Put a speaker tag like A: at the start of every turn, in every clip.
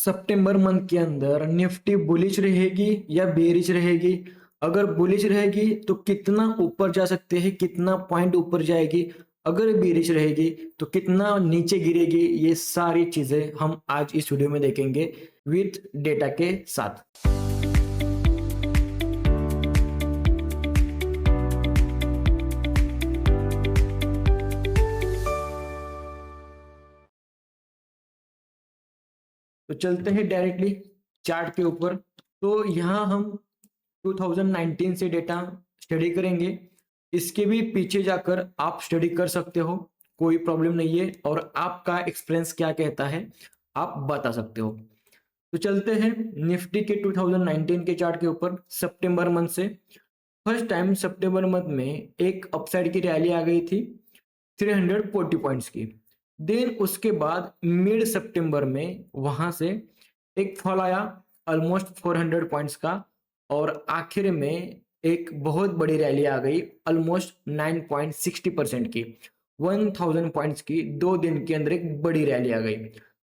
A: सितंबर month के अंदर Nifty bullish रहेगी या बेरिश रहेगी। अगर बुलिश रहेगी तो कितना ऊपर जा सकते हैं, कितना पॉइंट ऊपर जाएगी। अगर बेरिश रहेगी तो कितना नीचे गिरेगी। ये सारी चीजें हम आज इस वीडियो में देखेंगे विथ डेटा के साथ। तो चलते हैं डायरेक्टली चार्ट के ऊपर। तो यहाँ हम 2019 से डेटा स्टडी करेंगे। इसके भी पीछे जाकर आप स्टडी कर सकते हो, कोई प्रॉब्लम नहीं है। और आपका एक्सपीरियंस क्या कहता है आप बता सकते हो। तो चलते हैं निफ्टी के 2019 के चार्ट के ऊपर सितंबर मंथ से। फर्स्ट टाइम सितंबर मंथ में एक अपसाइड की रैली आ गई थी 340 पॉइंट्स की। देन उसके बाद मिड सितंबर में वहां से एक फॉल आया ऑलमोस्ट 400 पॉइंट्स का। और आखिर में एक बहुत बड़ी रैली आ गई ऑलमोस्ट 9.60% की, 1000 पॉइंट्स की। 2 दिन के अंदर एक बड़ी रैली आ गई।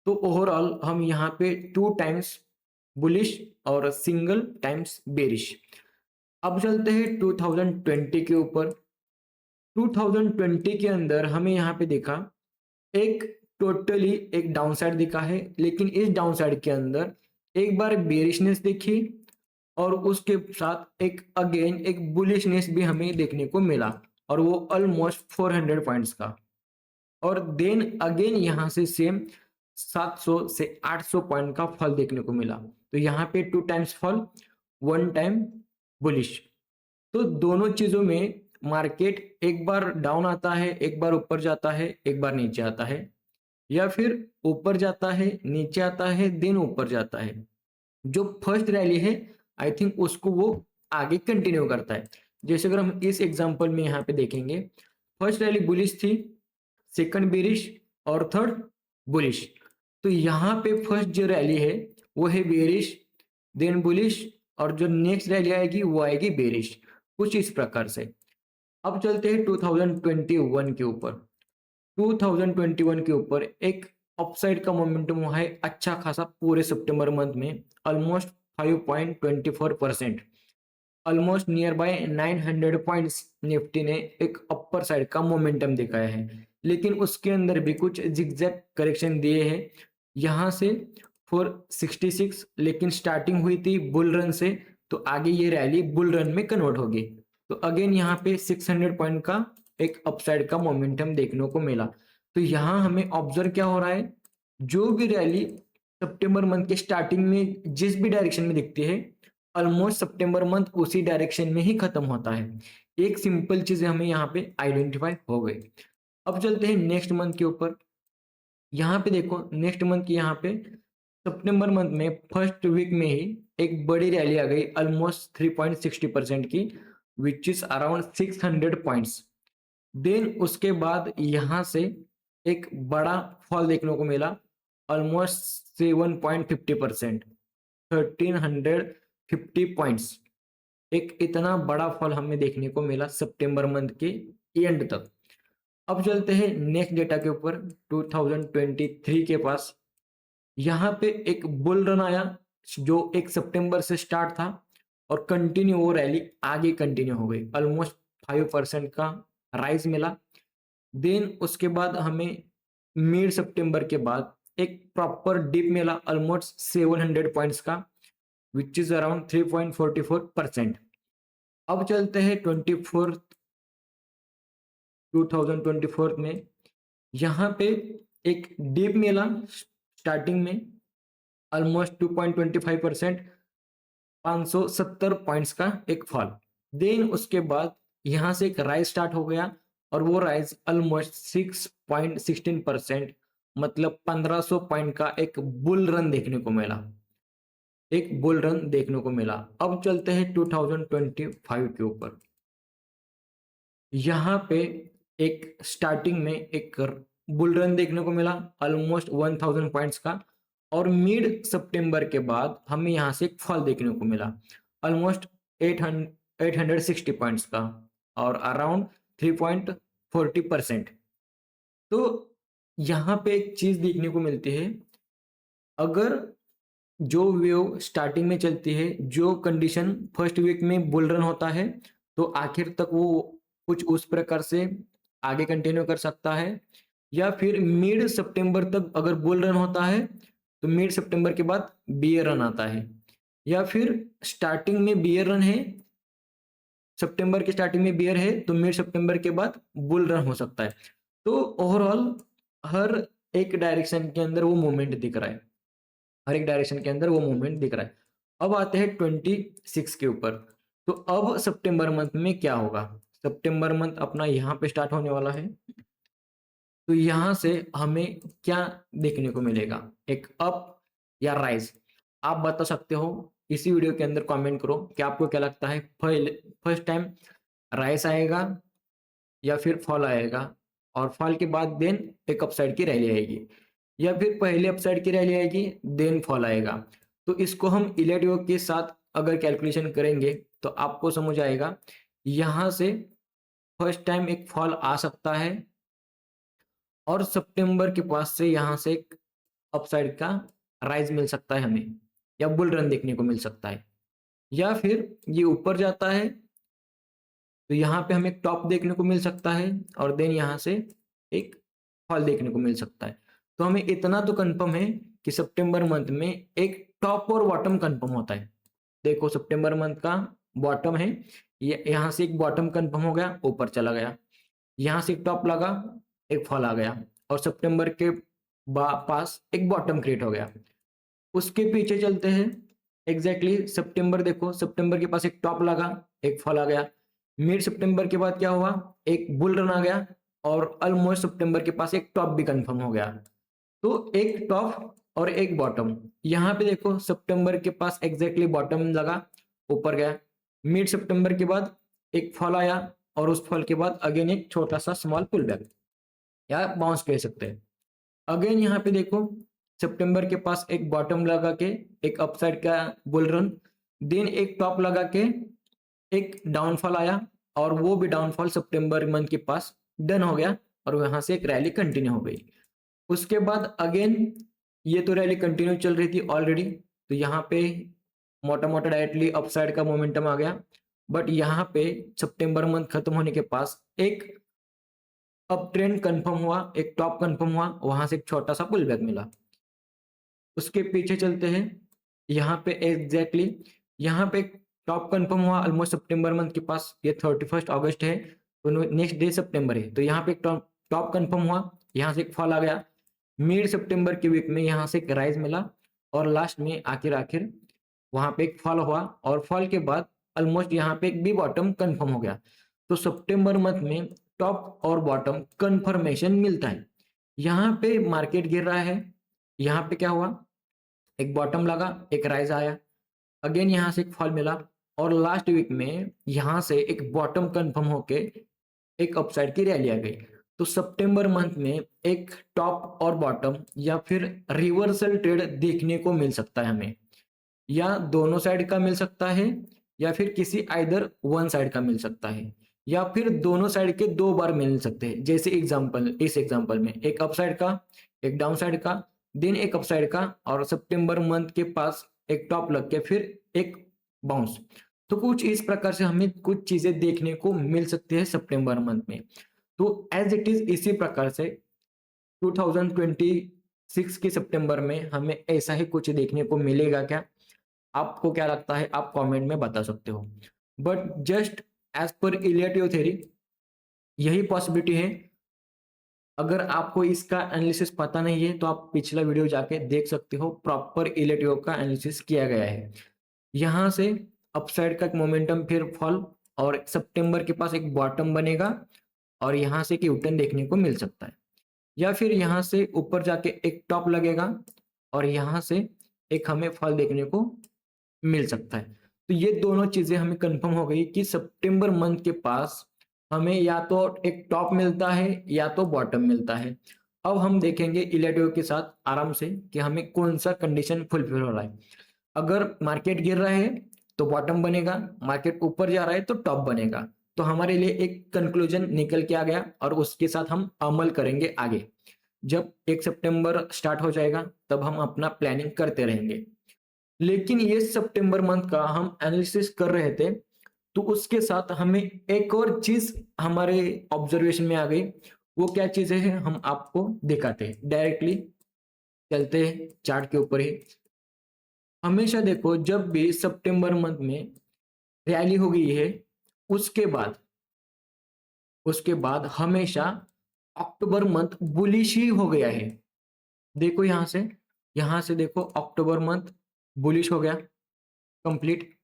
A: तो ओवरऑल हम यहाँ पे 2 टाइम्स बुलिश और सिंगल टाइम्स बेरिश। अब चलते हैं 2020 के ऊपर। 2020 के अंदर हमें यहाँ पे देखा एक टोटली एक डाउनसाइड दिखा है, लेकिन इस डाउनसाइड के अंदर एक बार बेरिशनेस देखी और उसके साथ एक अगेन एक बुलिशनेस भी हमें देखने को मिला, और वो ऑलमोस्ट 400 पॉइंट्स का। और देन अगेन यहाँ से सेम 700 से 800 पॉइंट का फॉल देखने को मिला। तो यहाँ पे 2 टाइम्स फॉल, 1 टाइम बुलिश। तो दोनों चीजों में मार्केट एक बार डाउन आता है, एक बार ऊपर जाता है, एक बार नीचे आता है, या फिर ऊपर जाता है नीचे आता है देन ऊपर जाता है। जो फर्स्ट रैली है आई थिंक उसको वो आगे कंटिन्यू करता है। जैसे अगर हम इस एग्जांपल में यहाँ पे देखेंगे, फर्स्ट रैली बुलिश थी, सेकंड बेरिश और थर्ड बुलिश। तो यहाँ पे फर्स्ट जो रैली है वो है बेरिश, देन बुलिश, और जो नेक्स्ट रैली आएगी वो आएगी बेरिश, कुछ इस प्रकार से। अब चलते हैं 2021 के ऊपर। 2021 के ऊपर एक अपसाइड का मोमेंटम हुआ है अच्छा खासा पूरे सितंबर मंथ में, almost 5.24%, almost near by 900 points Nifty ने एक अपर साइड का मोमेंटम दिखाया है। लेकिन उसके अंदर भी कुछ जिगजैग करेक्शन दिए हैं यहाँ से 466, लेकिन स्टार्टिंग हुई थी बुल रन से, तो आगे ये रैली बुल रन में कन्वर्ट होगी। तो अगेन यहाँ पे 600 पॉइंट का एक अपसाइड का मोमेंटम देखने को मिला। तो यहाँ हमें ऑब्जर्व क्या हो रहा है, जो भी रैली सितंबर मंथ के स्टार्टिंग में जिस भी डायरेक्शन में दिखती है, ऑलमोस्ट सितंबर मंथ उसी डायरेक्शन में ही खत्म होता है। एक सिंपल चीज हमें यहाँ पे आइडेंटिफाई हो गई। अब चलते हैं नेक्स्ट मंथ के ऊपर। यहाँ पे देखो नेक्स्ट मंथ की यहाँ पे सितंबर मंथ में फर्स्ट वीक में ही एक बड़ी रैली आ गई ऑलमोस्ट 3.60% की, which is around 600 points. Then उसके बाद यहाँ से एक बड़ा फॉल देखने को मिला ऑलमोस्ट 7.50%, 1350 पॉइंट्स। एक इतना बड़ा फॉल हमें देखने को मिला सितंबर मंथ के एंड तक। अब चलते हैं नेक्स्ट डेटा के ऊपर 2023 के पास। यहाँ पे एक बुल रन आया जो 1 सितंबर से स्टार्ट था और कंटिन्यू वो रैली आगे कंटिन्यू हो गई, ऑलमोस्ट 5% का राइज मिला। देन उसके बाद हमें मिड सितंबर के बाद एक प्रॉपर डिप मिला ऑलमोस्ट 700 पॉइंट्स का, विच इज अराउंड 3.44%। अब चलते हैं 2024 में। यहाँ पे एक डिप मिला स्टार्टिंग में ऑलमोस्ट 2.25%, 570 पॉइंट्स का एक फॉल। देन उसके बाद यहाँ से एक राइज स्टार्ट हो गया और वो राइज ऑलमोस्ट 6.16%, मतलब 1500 पॉइंट का एक बुल रन देखने को मिला, एक बुल रन देखने को मिला। अब चलते हैं 2025 के ऊपर। यहाँ पे एक स्टार्टिंग में एक बुल रन देखने को मिला ऑलमोस्ट 1000 पॉइंट्स का, और मिड सितंबर के बाद हमें यहाँ से एक फॉल देखने को मिला ऑलमोस्ट 860 पॉइंट्स का और अराउंड 3.40%। तो यहाँ पे एक चीज देखने को मिलती है, अगर जो वेव स्टार्टिंग में चलती है, जो कंडीशन फर्स्ट वीक में बुल रन होता है, तो आखिर तक वो कुछ उस प्रकार से आगे कंटिन्यू कर सकता है, या फिर मिड सितंबर तक अगर बुल रन होता है तो मिड सितंबर के बाद बियर रन आता है, या फिर स्टार्टिंग में बियर रन है, सितंबर की स्टार्टिंग में बियर है तो मिड सितंबर के बाद बुल रन हो सकता है। तो ओवरऑल हर एक डायरेक्शन के अंदर वो मूवमेंट दिख रहा है, हर एक डायरेक्शन के अंदर वो मूवमेंट दिख रहा है। अब आते हैं 26 के ऊपर। तो अब सितंबर मंथ में क्या होगा? सितंबर मंथ अपना यहाँ पे स्टार्ट होने वाला है, तो यहाँ से हमें क्या देखने को मिलेगा, एक अप या राइज? आप बता सकते हो इसी वीडियो के अंदर, कमेंट करो कि आपको क्या लगता है, फर्स्ट टाइम राइज आएगा या फिर फॉल आएगा, और फॉल के बाद देन एक अपसाइड की रैली आएगी, या फिर पहले अपसाइड की रैली आएगी देन फॉल आएगा। तो इसको हम इलेटिव के साथ अगर कैलकुलेशन करेंगे तो आपको समझ आएगा, यहाँ से फर्स्ट टाइम एक फॉल आ सकता है और सितंबर के पास से यहाँ से एक अपसाइड का राइज मिल सकता है हमें, या बुल रन देखने को मिल सकता है, या फिर ये ऊपर जाता है तो यहाँ पे हमें एक टॉप देखने को मिल सकता है और देन यहाँ से एक फॉल देखने को मिल सकता है। तो हमें इतना तो कंफर्म है कि सितंबर मंथ में एक टॉप और बॉटम कंफर्म होता है। देखो सितंबर मंथ का बॉटम है, ये यहाँ से एक बॉटम कंफर्म हो गया, ऊपर चला गया, यहाँ से एक टॉप लगा, एक फॉल आ गया, और सितंबर के पास एक बॉटम क्रिएट हो गया। उसके पीछे चलते हैं, एग्जैक्टली सितंबर देखो, सितंबर के पास एक टॉप लगा, एक फॉल आ गया, मिड सितंबर के बाद क्या हुआ, एक बुल रन आ गया, और ऑलमोस्ट सितंबर के पास एक टॉप भी कंफर्म हो गया। तो एक टॉप और एक बॉटम, यहाँ पे देखो सितंबर के पास एग्जैक्टली बॉटम लगा, ऊपर गया, मिड सितंबर के बाद एक फॉल आया, और उस फॉल के बाद अगेन एक छोटा सा स्मॉल पुल बैक या बाउंस कह सकते हैं। अगेन यहाँ पे देखो सितंबर के पास एक बॉटम लगा के एक अपसाइड का बुल रन, देन एक टॉप लगा के एक डाउनफॉल आया, और वो भी डाउनफॉल सितंबर मंथ के पास डन हो गया, और वहां से एक रैली कंटिन्यू हो गई। उसके बाद अगेन ये तो रैली कंटिन्यू चल रही थी ऑलरेडी, तो यहाँ पे मोटा मोटा डायरेक्टली अपसाइड का मोमेंटम आ गया, बट यहाँ पे सितंबर मंथ खत्म होने के पास एक अप ट्रेंड कंफर्म हुआ, एक टॉप कंफर्म हुआ, वहां से एक छोटा सा पुल बैक मिला। उसके पीछे चलते हैं, यहाँ पे एग्जैक्टली यहाँ पे टॉप कंफर्म हुआ ऑलमोस्ट सितंबर मंथ के पास, ये 31 अगस्त है तो नेक्स्ट डे सितंबर है, तो यहाँ पे एक टॉप कंफर्म हुआ, यहाँ से एक फॉल आ गया, मिड सितंबर के वीक में यहाँ से एक राइज मिला, और लास्ट में आखिर वहां पे एक फॉल हुआ, और फॉल के बाद ऑलमोस्ट यहाँ पे एक भी बॉटम कंफर्म हो गया। तो सितंबर मंथ में टॉप और बॉटम कंफर्मेशन मिलता है। यहाँ पे मार्केट गिर रहा है, यहाँ पे क्या हुआ, एक बॉटम लगा, एक राइज आया, अगेन यहाँ से एक फॉल मिला, और लास्ट वीक में यहाँ से एक बॉटम कंफर्म होके एक अपसाइड की रैली आ गई। तो सितंबर मंथ में एक टॉप और बॉटम या फिर रिवर्सल ट्रेड देखने को मिल सकता है हमें, या दोनों साइड का मिल सकता है, या फिर किसी आइदर वन साइड का मिल सकता है, या फिर दोनों साइड के दो बार मिल सकते हैं। जैसे एग्जांपल, इस एग्जांपल में एक अपसाइड का, एक डाउन साइड का, देन एक अपसाइड का, और सितंबर मंथ के पास एक टॉप लग के फिर एक बाउंस। तो कुछ इस प्रकार से हमें कुछ चीजें देखने को मिल सकती है सितंबर मंथ में। तो एज इट इज इसी प्रकार से 2026 के सितंबर में हमें ऐसा ही कुछ देखने को मिलेगा क्या? आपको क्या लगता है, आप कमेंट में बता सकते हो। But just as per इलियटिव theory यही पॉसिबिलिटी है। अगर आपको इसका एनालिसिस पता नहीं है तो आप पिछला वीडियो जाके देख सकते हो, प्रॉपर इलियटिव का एनालिसिस किया गया है। यहाँ से अपसाइड का मोमेंटम फिर फॉल, और सितंबर के पास एक बॉटम बनेगा, और यहाँ से एक यूटर्न देखने को मिल सकता है, या फिर यहाँ से ऊपर जाके एक टॉप लगेगा, और यहाँ से एक हमें फॉल देखने को मिल सकता है। तो ये दोनों चीजें हमें कंफर्म हो गई कि सितंबर मंथ के पास हमें या तो एक टॉप मिलता है या तो बॉटम मिलता है। अब हम देखेंगे इलेटिव के साथ आराम से कि हमें कौन सा कंडीशन फुलफिल हो रहा है। अगर मार्केट गिर रहा है तो बॉटम बनेगा, मार्केट ऊपर जा रहा है तो टॉप बनेगा। तो हमारे लिए एक कंक्लूजन निकल के आ गया, और उसके साथ हम अमल करेंगे आगे। जब 1 सितंबर स्टार्ट हो जाएगा तब हम अपना प्लानिंग करते रहेंगे। लेकिन ये सितंबर मंथ का हम एनालिसिस कर रहे थे, तो उसके साथ हमें एक और चीज हमारे ऑब्जर्वेशन में आ गई। वो क्या चीजें हैं हम आपको दिखाते हैं, डायरेक्टली चलते हैं चार्ट के ऊपर ही। हमेशा देखो जब भी सितंबर मंथ में रैली हो गई है, उसके बाद हमेशा अक्टूबर मंथ बुलिश ही हो गया है। देखो यहां से देखो अक्टूबर मंथ बुलिश हो गया कंप्लीट।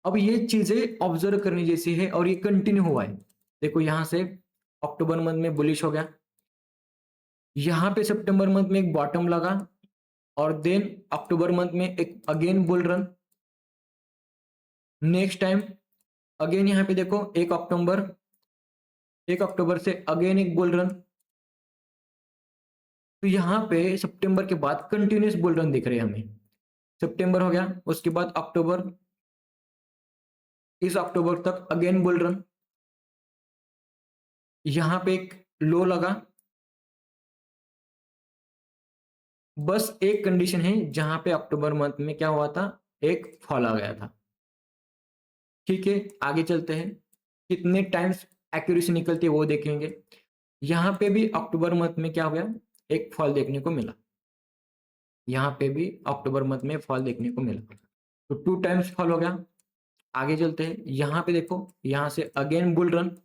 A: अब ये चीजें ऑब्जर्व करने जैसी है और ये कंटिन्यू हुआ है। देखो यहां से अक्टूबर मंथ में बुलिश हो गया, यहाँ पे सितंबर मंथ में एक बॉटम लगा और देन अक्टूबर मंथ में एक again bull run. Next time again यहाँ पे देखो 1 अक्टूबर से अगेन एक बुल रन। तो यहाँ पे सितंबर के बाद कंटिन्यूस बुल रन दिख रहे हैं हमें। सितंबर हो गया, उसके बाद अक्टूबर, इस अक्टूबर तक अगेन बुल रन। यहाँ पे एक लो लगा। बस एक कंडीशन है जहां पे अक्टूबर मंथ में क्या हुआ था, एक फॉल आ गया था। ठीक है, आगे चलते हैं, कितने टाइम्स एक्यूरेसी निकलती है वो देखेंगे। यहाँ पे भी अक्टूबर मंथ में क्या हो गया, एक फॉल देखने को मिला। यहाँ पे भी अक्टूबर मंथ में फॉल देखने को मिला, तो 2 टाइम्स फॉल हो गया। आगे चलते हैं, यहाँ पे देखो यहाँ से अगेन बुल रन।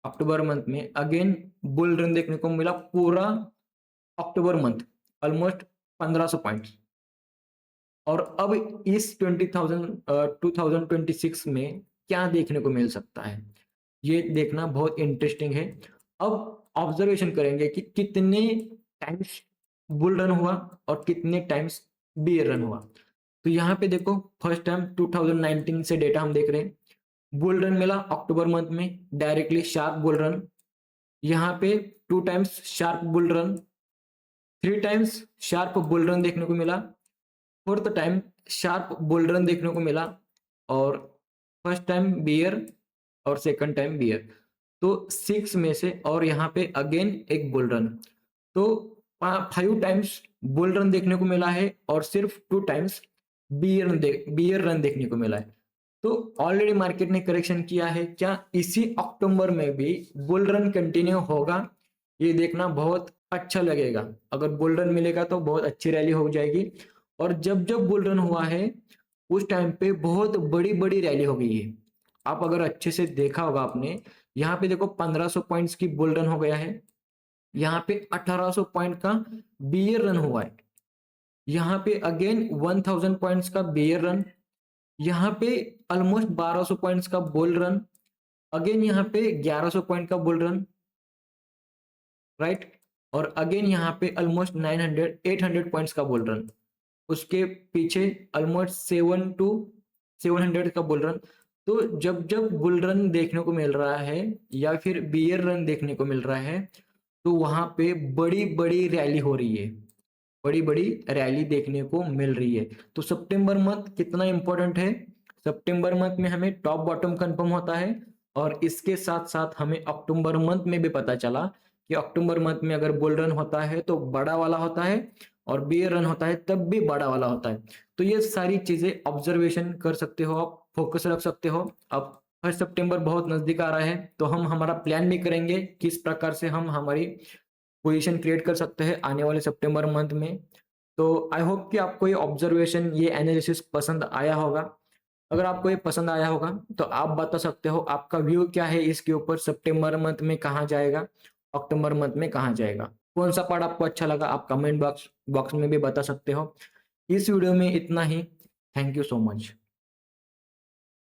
A: अक्टूबर मंथ में अगेन बुल रन देखने को मिला पूरा अक्टूबर मंथ, ऑलमोस्ट 1500 पॉइंट्स। और अब इस 2026 में क्या देखने को मिल सकता है, ये देखना बहुत इंटरेस्टिंग है। अब ऑब्जर्वेशन करेंगे कि कितने टाइम्स बुल रन हुआ और कितने टाइम्स बियर रन हुआ। तो यहाँ पे देखो फर्स्ट टाइम 2019 से डेटा हम देख रहे हैं। बुल रन मिला अक्टूबर मंथ में, डायरेक्टली शार्प बुल रन। यहाँ पे 2 times sharp bull run, 3 times sharp bull run देखने को मिला, 4th time sharp bull run देखने को मिला, और फर्स्ट टाइम बियर और सेकंड टाइम बियर। तो 6 में से, और यहाँ पे अगेन एक बुल रन, तो 5 टाइम्स बुल रन देखने को मिला है और सिर्फ 2 टाइम्स बियर रन देखने को मिला है। तो ऑलरेडी मार्केट ने करेक्शन किया है, क्या इसी अक्टूबर में भी बुल रन कंटिन्यू होगा, ये देखना बहुत अच्छा लगेगा। अगर बुल रन मिलेगा तो बहुत अच्छी रैली हो जाएगी। और जब जब बुल रन हुआ है उस टाइम पे बहुत बड़ी बड़ी रैली हो गई है। आप अगर अच्छे से देखा होगा आपने, यहाँ पे देखो 1500 पॉइंट्स की बुल रन हो गया है, यहाँ पे 1800 पॉइंट का बियर रन हुआ है, यहाँ पे अगेन 1000 पॉइंट्स का बियर रन, यहाँ पे ऑलमोस्ट 1200 पॉइंट्स का बुल रन, अगेन यहाँ पे 1100 पॉइंट का बुल रन, राइट। और अगेन यहाँ पे ऑलमोस्ट 800 पॉइंट्स का बुल रन, उसके पीछे ऑलमोस्ट 700 का बुल रन। तो जब जब बुल रन देखने को मिल रहा है या फिर बियर रन देखने को मिल रहा है, तो वहां पे बड़ी बड़ी रैली हो रही है, बड़ी बड़ी रैली देखने को मिल रही है। तो सितंबर मंथ कितना इंपॉर्टेंट है, सितंबर मंथ में हमें टॉप बॉटम कंफर्म होता है, और इसके साथ साथ हमें अक्टूबर मंथ में भी पता चला कि अक्टूबर मंथ में अगर बुल रन होता है तो बड़ा वाला होता है, और बियर रन होता है तब भी बड़ा वाला होता है। तो ये सारी चीजें ऑब्जर्वेशन कर सकते हो आप, फोकस रख सकते हो। अब 1 सितंबर बहुत नजदीक आ रहा है, तो हम हमारा प्लान भी करेंगे किस प्रकार से हम हमारी पोजीशन क्रिएट कर सकते हैं आने वाले सितंबर मंथ में। तो आई होप कि आपको ये ऑब्जर्वेशन, ये एनालिसिस पसंद आया होगा। अगर आपको ये पसंद आया होगा तो आप बता सकते हो आपका व्यू क्या है इसके ऊपर, सितंबर मंथ में कहाँ जाएगा, अक्टूबर मंथ में कहाँ जाएगा, कौन सा पार्ट आपको अच्छा लगा आप कमेंट बॉक्स में भी बता सकते हो। इस वीडियो में इतना ही। Thank you so much.